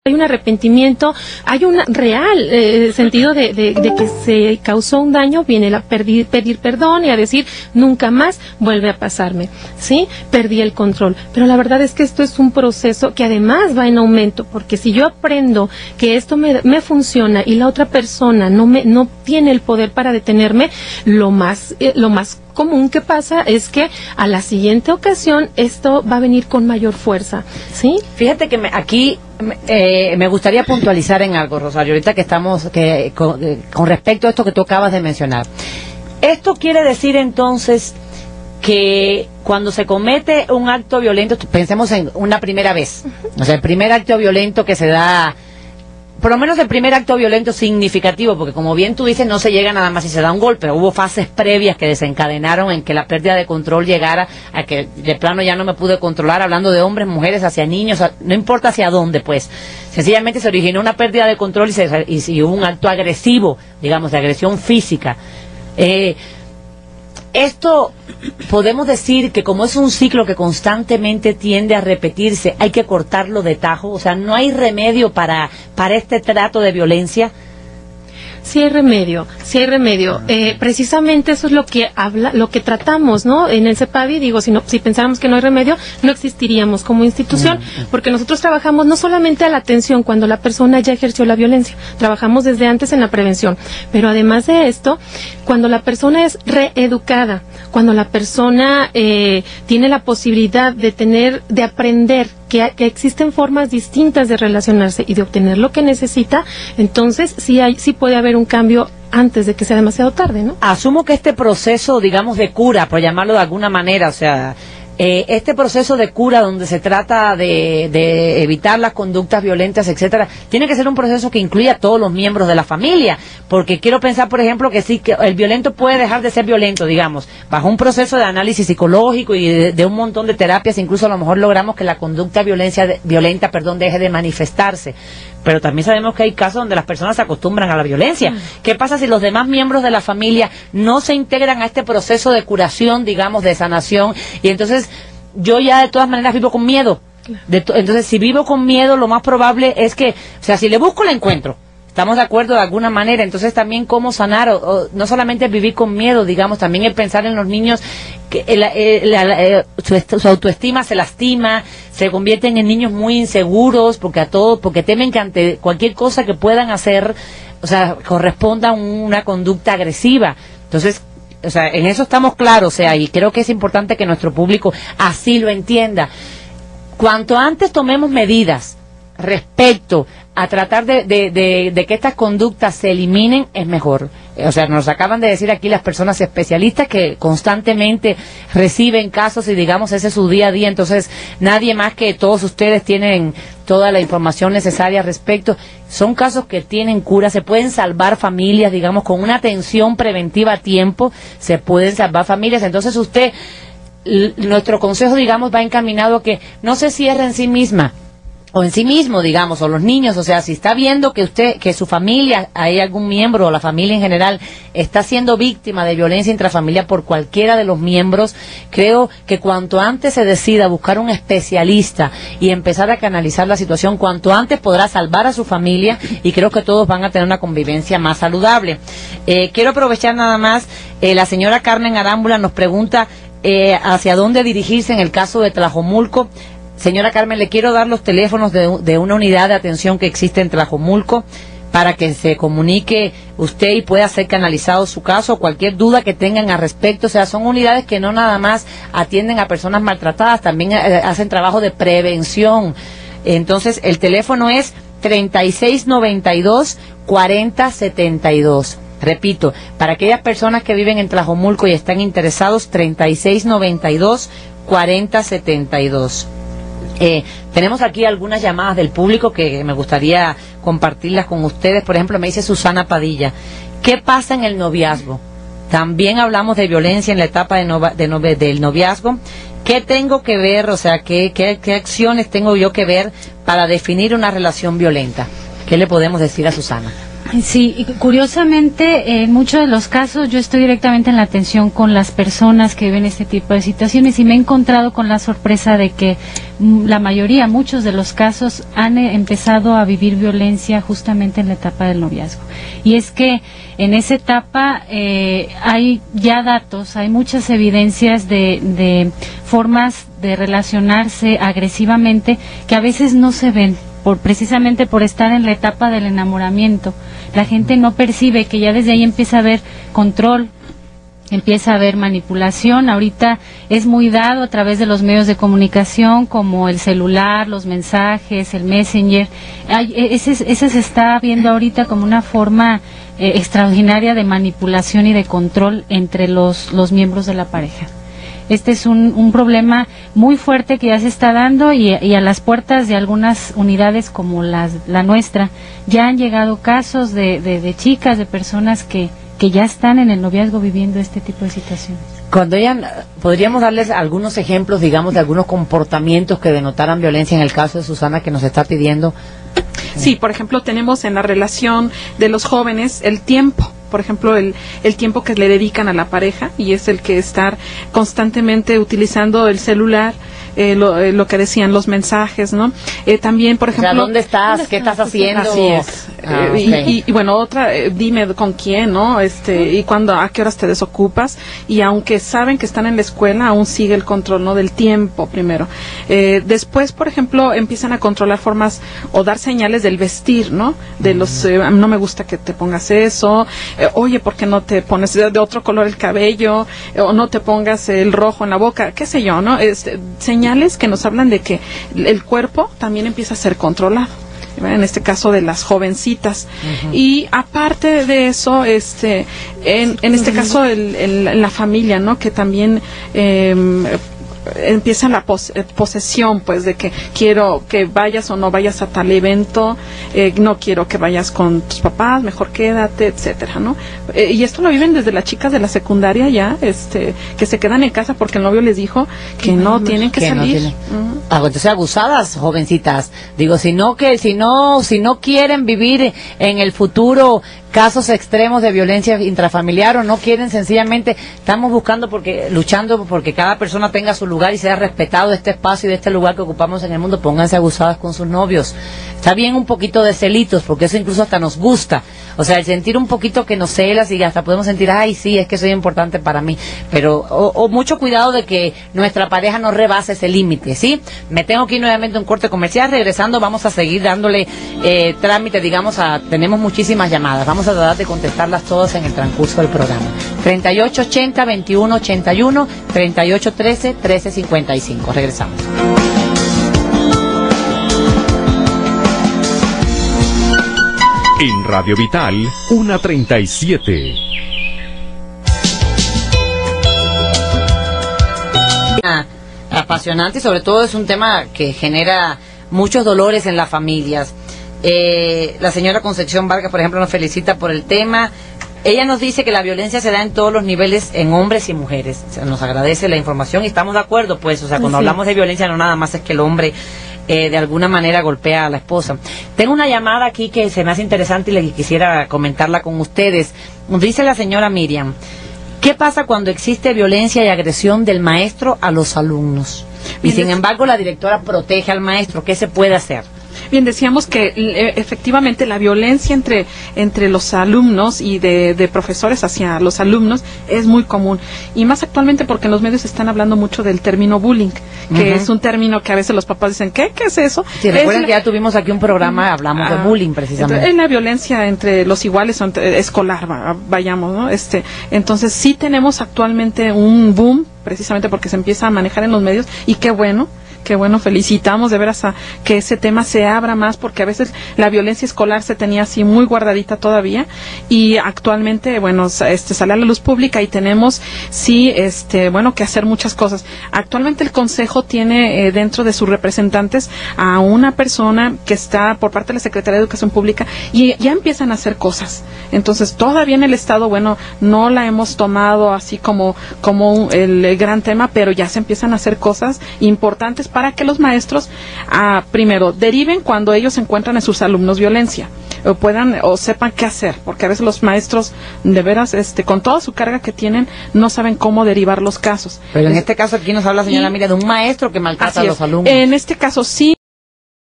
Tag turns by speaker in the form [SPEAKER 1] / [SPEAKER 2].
[SPEAKER 1] hay un arrepentimiento, hay un real sentido de que se causó un daño, viene a pedir perdón y a decir, nunca más vuelve a pasarme, ¿sí? Perdí el control. Pero la verdad es que esto es un proceso que además va en aumento, porque si yo aprendo que esto me funciona y la otra persona no tiene el poder para detenerme, lo más común que pasa es que a la siguiente ocasión esto va a venir con mayor fuerza, ¿sí?
[SPEAKER 2] Fíjate que aquí me gustaría puntualizar en algo, Rosario, ahorita que estamos con respecto a esto que tú acabas de mencionar. Esto quiere decir entonces que cuando se comete un acto violento, pensemos en una primera vez, o sea, el primer acto violento que se da, por lo menos el primer acto violento significativo, porque como bien tú dices, no se llega nada más si se da un golpe, hubo fases previas que desencadenaron en que la pérdida de control llegara a que de plano ya no me pude controlar, hablando de hombres, mujeres, hacia niños, no importa hacia dónde, pues, sencillamente se originó una pérdida de control y hubo un acto agresivo, digamos, de agresión física. Esto podemos decir que como es un ciclo que constantemente tiende a repetirse, hay que cortarlo de tajo, o sea, no hay remedio para este trato de violencia.
[SPEAKER 1] Sí hay remedio, sí hay remedio. Precisamente eso es lo que tratamos, ¿no? En el CEPAVI, digo, si pensáramos que no hay remedio, no existiríamos como institución, porque nosotros trabajamos no solamente a la atención cuando la persona ya ejerció la violencia, trabajamos desde antes en la prevención, pero además de esto, cuando la persona es reeducada, cuando la persona tiene la posibilidad de aprender que existen formas distintas de relacionarse y de obtener lo que necesita, entonces sí puede haber un cambio antes de que sea demasiado tarde, ¿no?
[SPEAKER 2] Asumo que este proceso, digamos, de cura, por llamarlo de alguna manera, o sea, este proceso de cura donde se trata de evitar las conductas violentas, etcétera, tiene que ser un proceso que incluya a todos los miembros de la familia, porque quiero pensar, por ejemplo, que sí, que el violento puede dejar de ser violento, digamos, bajo un proceso de análisis psicológico y de un montón de terapias, incluso a lo mejor logramos que la conducta violenta, deje de manifestarse. Pero también sabemos que hay casos donde las personas se acostumbran a la violencia. ¿Qué pasa si los demás miembros de la familia no se integran a este proceso de curación, digamos, de sanación? Y entonces yo ya de todas maneras vivo con miedo. Entonces, si vivo con miedo, lo más probable es que, o sea, si le busco, la encuentro. ¿Estamos de acuerdo de alguna manera? Entonces también cómo sanar, o no solamente vivir con miedo, digamos, también el pensar en los niños, que su autoestima se lastima, se convierten en niños muy inseguros, porque temen que ante cualquier cosa que puedan hacer, o sea, corresponda a una conducta agresiva. Entonces, o sea, en eso estamos claros, o sea, y creo que es importante que nuestro público así lo entienda. Cuanto antes tomemos medidas respecto a tratar de que estas conductas se eliminen, es mejor. O sea, nos acaban de decir aquí las personas especialistas que constantemente reciben casos y, digamos, ese es su día a día, entonces nadie más que todos ustedes tienen toda la información necesaria respecto. Son casos que tienen cura, se pueden salvar familias, digamos, con una atención preventiva a tiempo, se pueden salvar familias. Entonces nuestro consejo, digamos, va encaminado a que no se cierre en sí misma, o en sí mismo, digamos, o los niños, o sea, si está viendo que su familia, hay algún miembro, o la familia en general, está siendo víctima de violencia intrafamiliar por cualquiera de los miembros, creo que cuanto antes se decida buscar un especialista y empezar a canalizar la situación, cuanto antes podrá salvar a su familia, y creo que todos van a tener una convivencia más saludable. Quiero aprovechar nada más, la señora Carmen Arámbula nos pregunta hacia dónde dirigirse en el caso de Tlajomulco. Señora Carmen, le quiero dar los teléfonos de una unidad de atención que existe en Tlajomulco para que se comunique usted y pueda ser canalizado su caso, cualquier duda que tengan al respecto. O sea, son unidades que no nada más atienden a personas maltratadas, también hacen trabajo de prevención. Entonces, el teléfono es 3692-4072. Repito, para aquellas personas que viven en Tlajomulco y están interesados, 3692-4072. Tenemos aquí algunas llamadas del público que me gustaría compartirlas con ustedes. Por ejemplo, me dice Susana Padilla, ¿qué pasa en el noviazgo? También hablamos de violencia en la etapa del noviazgo. ¿Qué tengo que ver, o sea, qué acciones tengo yo que ver para definir una relación violenta? ¿Qué le podemos decir a Susana?
[SPEAKER 3] Sí, y curiosamente, en muchos de los casos yo estoy directamente en la atención con las personas que viven este tipo de situaciones y me he encontrado con la sorpresa de que la mayoría, muchos de los casos han empezado a vivir violencia justamente en la etapa del noviazgo. Y es que en esa etapa hay ya datos, hay muchas evidencias de formas de relacionarse agresivamente que a veces no se ven. Precisamente por estar en la etapa del enamoramiento, la gente no percibe que ya desde ahí empieza a haber control, empieza a haber manipulación. Ahorita es muy dado a través de los medios de comunicación como el celular, los mensajes, el Messenger. Ese se está viendo ahorita como una forma extraordinaria de manipulación y de control entre los miembros de la pareja. Este es un problema muy fuerte que ya se está dando y a las puertas de algunas unidades como la nuestra ya han llegado casos de chicas, de personas que ya están en el noviazgo viviendo este tipo de situaciones.
[SPEAKER 2] ¿Podríamos darles algunos ejemplos, digamos, de algunos comportamientos que denotaran violencia en el caso de Susana que nos está pidiendo?
[SPEAKER 4] Sí, por ejemplo, tenemos en la relación de los jóvenes el tiempo. Por ejemplo, el tiempo que le dedican a la pareja, y es el que estar constantemente utilizando el celular, lo que decían los mensajes, ¿no? También, por ejemplo...
[SPEAKER 2] O sea, ¿dónde estás? ¿Qué estás haciendo?
[SPEAKER 4] Así es.
[SPEAKER 2] Okay.
[SPEAKER 4] Y bueno, otra, dime con quién, ¿no? Y a qué horas te desocupas, y aunque saben que están en la escuela, aún sigue el control, ¿no? Del tiempo primero. Después, por ejemplo, empiezan a controlar formas o dar señales del vestir, ¿no? De los, no me gusta que te pongas eso, oye, ¿por qué no te pones de otro color el cabello? O no te pongas el rojo en la boca, qué sé yo, ¿no? Señales que nos hablan de que el cuerpo también empieza a ser controlado. En este caso de las jovencitas. Y aparte de eso, en este caso la familia, ¿no? Que también empieza la posesión, pues, de que quiero que vayas o no vayas a tal evento, no quiero que vayas con tus papás, mejor quédate, etcétera, ¿no? Y esto lo viven desde las chicas de la secundaria ya, que se quedan en casa porque el novio les dijo que no tienen que salir.
[SPEAKER 2] Entonces, abusadas, jovencitas. Digo, si no quieren vivir en el futuro casos extremos de violencia intrafamiliar o no quieren, sencillamente estamos luchando porque cada persona tenga su lugar y sea respetado este espacio y de este lugar que ocupamos en el mundo. Pónganse abusadas con sus novios. Está bien un poquito de celitos, porque eso incluso hasta nos gusta. O sea, el sentir un poquito que nos celas y hasta podemos sentir, ay, sí, es que soy importante para mí. Pero, mucho cuidado de que nuestra pareja no rebase ese límite, ¿sí? Me tengo que ir nuevamente a un corte comercial. Regresando, vamos a seguir dándole trámite, tenemos muchísimas llamadas. Vamos a tratar de contestarlas todas en el transcurso del programa. 3880-2181, 3813-1355. Regresamos.
[SPEAKER 5] En Radio Vital, 1:37.
[SPEAKER 2] Apasionante y sobre todo es un tema que genera muchos dolores en las familias. La señora Concepción Vargas, por ejemplo, nos felicita por el tema. Ella nos dice que la violencia se da en todos los niveles, en hombres y mujeres. O sea, nos agradece la información y estamos de acuerdo, pues. O sea, cuando hablamos de violencia no nada más es que el hombre de alguna manera golpea a la esposa. Tengo una llamada aquí que se me hace interesante y le quisiera comentarla con ustedes. Nos dice la señora Miriam: ¿qué pasa cuando existe violencia y agresión del maestro a los alumnos? Y sin embargo la directora protege al maestro. ¿Qué se puede hacer?
[SPEAKER 4] Bien, decíamos que efectivamente la violencia entre los alumnos y de profesores hacia los alumnos es muy común, y más actualmente porque en los medios están hablando mucho del término bullying, que es un término que a veces los papás dicen, ¿qué es eso?
[SPEAKER 2] Sí, recuerden que ya tuvimos aquí un programa, hablamos de bullying precisamente.
[SPEAKER 4] Es la violencia entre los iguales, escolar, vayamos, ¿no? Entonces sí tenemos actualmente un boom, precisamente porque se empieza a manejar en los medios, y qué bueno, felicitamos de veras a que ese tema se abra más, porque a veces la violencia escolar se tenía así muy guardadita todavía, y actualmente, sale a la luz pública y tenemos, sí, que hacer muchas cosas. Actualmente el Consejo tiene dentro de sus representantes a una persona que está por parte de la Secretaría de Educación Pública, y ya empiezan a hacer cosas. Entonces, todavía en el Estado, no la hemos tomado así como el gran tema, pero ya se empiezan a hacer cosas importantes para que los maestros, primero, deriven cuando ellos encuentran en sus alumnos violencia. puedan o sepan qué hacer, porque a veces los maestros de veras con toda su carga que tienen no saben cómo derivar los casos.
[SPEAKER 2] Pero en este caso aquí nos habla, señora Miriam, de un maestro que maltrata a los alumnos.
[SPEAKER 4] En este caso sí